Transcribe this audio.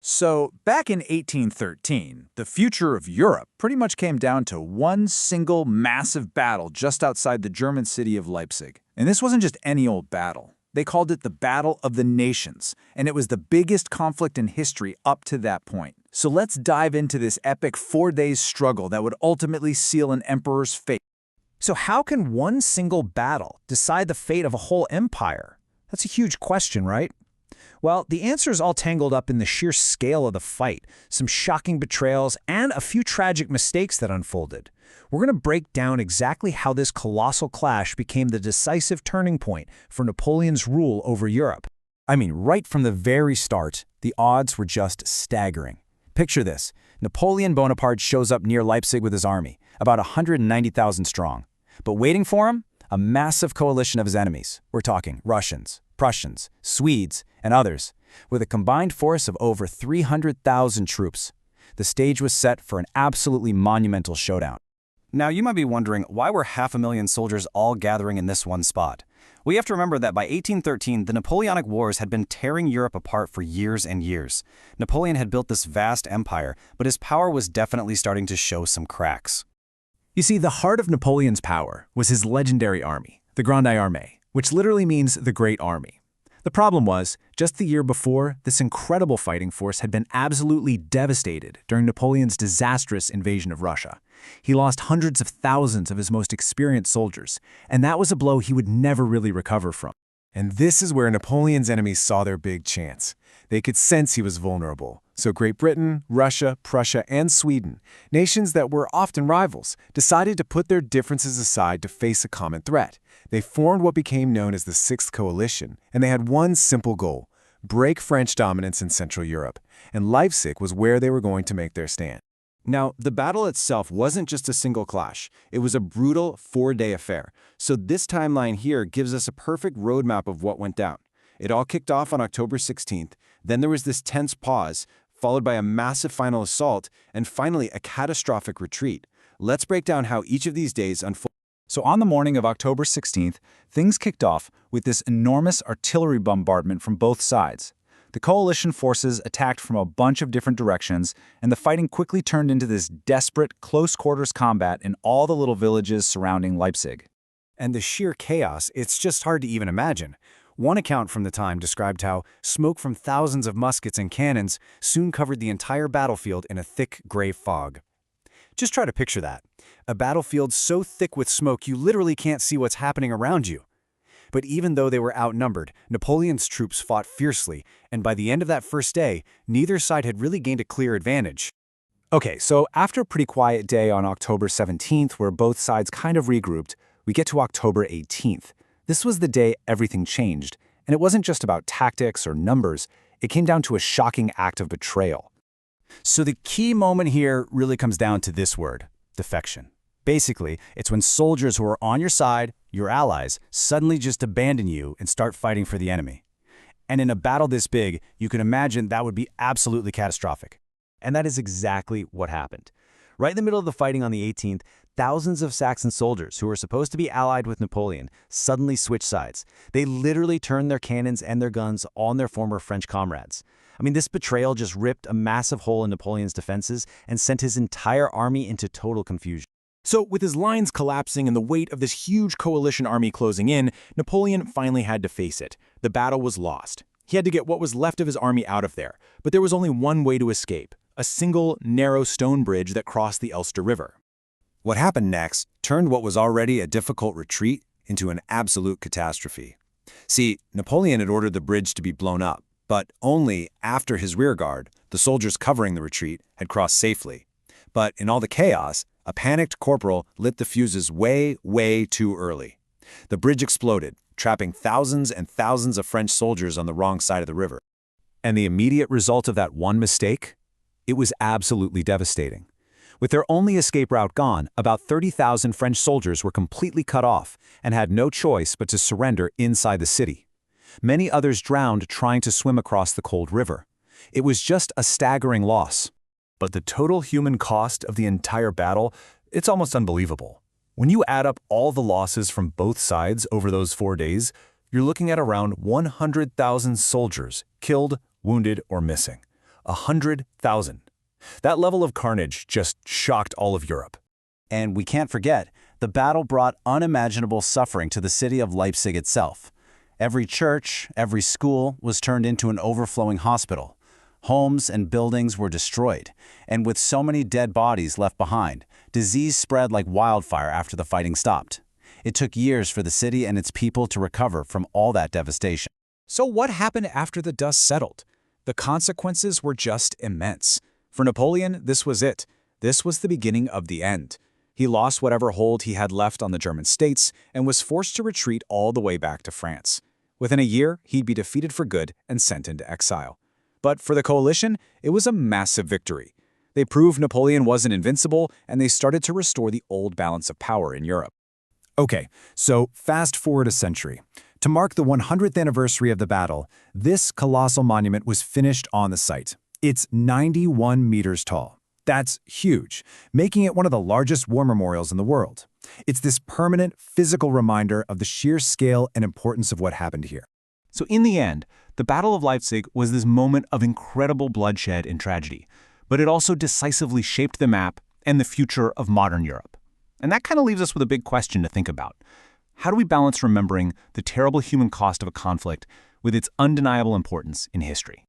So, back in 1813, the future of Europe pretty much came down to one single massive battle just outside the German city of Leipzig. And this wasn't just any old battle. They called it the Battle of the Nations, and it was the biggest conflict in history up to that point. So let's dive into this epic 4-day struggle that would ultimately seal an emperor's fate. So how can one single battle decide the fate of a whole empire? That's a huge question, right? Well, the answer is all tangled up in the sheer scale of the fight, some shocking betrayals, and a few tragic mistakes that unfolded. We're going to break down exactly how this colossal clash became the decisive turning point for Napoleon's rule over Europe. I mean, right from the very start, the odds were just staggering. Picture this. Napoleon Bonaparte shows up near Leipzig with his army, about 190,000 strong. But waiting for him, a massive coalition of his enemies. We're talking Russians, Prussians, Swedes, and others, with a combined force of over 300,000 troops. The stage was set for an absolutely monumental showdown. Now, you might be wondering, why were 500,000 soldiers all gathering in this one spot? We have to remember that by 1813, the Napoleonic Wars had been tearing Europe apart for years and years. Napoleon had built this vast empire, but his power was definitely starting to show some cracks. You see, the heart of Napoleon's power was his legendary army, the Grande Armée, which literally means the Great Army. The problem was, just the year before, this incredible fighting force had been absolutely devastated during Napoleon's disastrous invasion of Russia. He lost hundreds of thousands of his most experienced soldiers, and that was a blow he would never really recover from. And this is where Napoleon's enemies saw their big chance. They could sense he was vulnerable. So Great Britain, Russia, Prussia, and Sweden, nations that were often rivals, decided to put their differences aside to face a common threat. They formed what became known as the Sixth Coalition, and they had one simple goal: break French dominance in Central Europe. And Leipzig was where they were going to make their stand. Now, the battle itself wasn't just a single clash. It was a brutal 4-day affair. So this timeline here gives us a perfect roadmap of what went down. It all kicked off on October 16th. Then there was this tense pause, followed by a massive final assault, and finally a catastrophic retreat. Let's break down how each of these days unfolded. So on the morning of October 16th, things kicked off with this enormous artillery bombardment from both sides. The coalition forces attacked from a bunch of different directions, and the fighting quickly turned into this desperate, close-quarters combat in all the little villages surrounding Leipzig. And the sheer chaos, it's just hard to even imagine. One account from the time described how smoke from thousands of muskets and cannons soon covered the entire battlefield in a thick gray fog. Just try to picture that. A battlefield so thick with smoke you literally can't see what's happening around you. But even though they were outnumbered, Napoleon's troops fought fiercely, and by the end of that first day, neither side had really gained a clear advantage. Okay, so after a pretty quiet day on October 17th, where both sides kind of regrouped, we get to October 18th. This was the day everything changed, and it wasn't just about tactics or numbers. It came down to a shocking act of betrayal. So the key moment here really comes down to this word: defection. Basically, it's when soldiers who are on your side, your allies, suddenly just abandon you and start fighting for the enemy. And in a battle this big, you can imagine that would be absolutely catastrophic. And that is exactly what happened. Right in the middle of the fighting on the 18th, thousands of Saxon soldiers who were supposed to be allied with Napoleon suddenly switched sides. They literally turned their cannons and their guns on their former French comrades. I mean, this betrayal just ripped a massive hole in Napoleon's defenses and sent his entire army into total confusion. So, with his lines collapsing and the weight of this huge coalition army closing in, Napoleon finally had to face it. The battle was lost. He had to get what was left of his army out of there. But there was only one way to escape: a single, narrow stone bridge that crossed the Elster River. What happened next turned what was already a difficult retreat into an absolute catastrophe. See, Napoleon had ordered the bridge to be blown up, but only after his rearguard, the soldiers covering the retreat, had crossed safely. But in all the chaos, a panicked corporal lit the fuses way too early. The bridge exploded, trapping thousands and thousands of French soldiers on the wrong side of the river. And the immediate result of that one mistake? It was absolutely devastating. With their only escape route gone, about 30,000 French soldiers were completely cut off and had no choice but to surrender inside the city. Many others drowned trying to swim across the cold river. It was just a staggering loss. But the total human cost of the entire battle, it's almost unbelievable. When you add up all the losses from both sides over those 4 days, you're looking at around 100,000 soldiers killed, wounded, or missing. 100,000. That level of carnage just shocked all of Europe. And we can't forget, the battle brought unimaginable suffering to the city of Leipzig itself. Every church, every school was turned into an overflowing hospital. Homes and buildings were destroyed, and with so many dead bodies left behind, disease spread like wildfire after the fighting stopped. It took years for the city and its people to recover from all that devastation. So what happened after the dust settled? The consequences were just immense. For Napoleon, this was it. This was the beginning of the end. He lost whatever hold he had left on the German states and was forced to retreat all the way back to France. Within a year, he'd be defeated for good and sent into exile. But for the coalition, it was a massive victory. They proved Napoleon wasn't invincible, and they started to restore the old balance of power in Europe. Okay, so fast forward a century. To mark the 100th anniversary of the battle, this colossal monument was finished on the site. It's 91 meters tall. That's huge, making it one of the largest war memorials in the world. It's this permanent, physical reminder of the sheer scale and importance of what happened here. So in the end, the Battle of Leipzig was this moment of incredible bloodshed and tragedy, but it also decisively shaped the map and the future of modern Europe. And that kind of leaves us with a big question to think about. How do we balance remembering the terrible human cost of a conflict with its undeniable importance in history?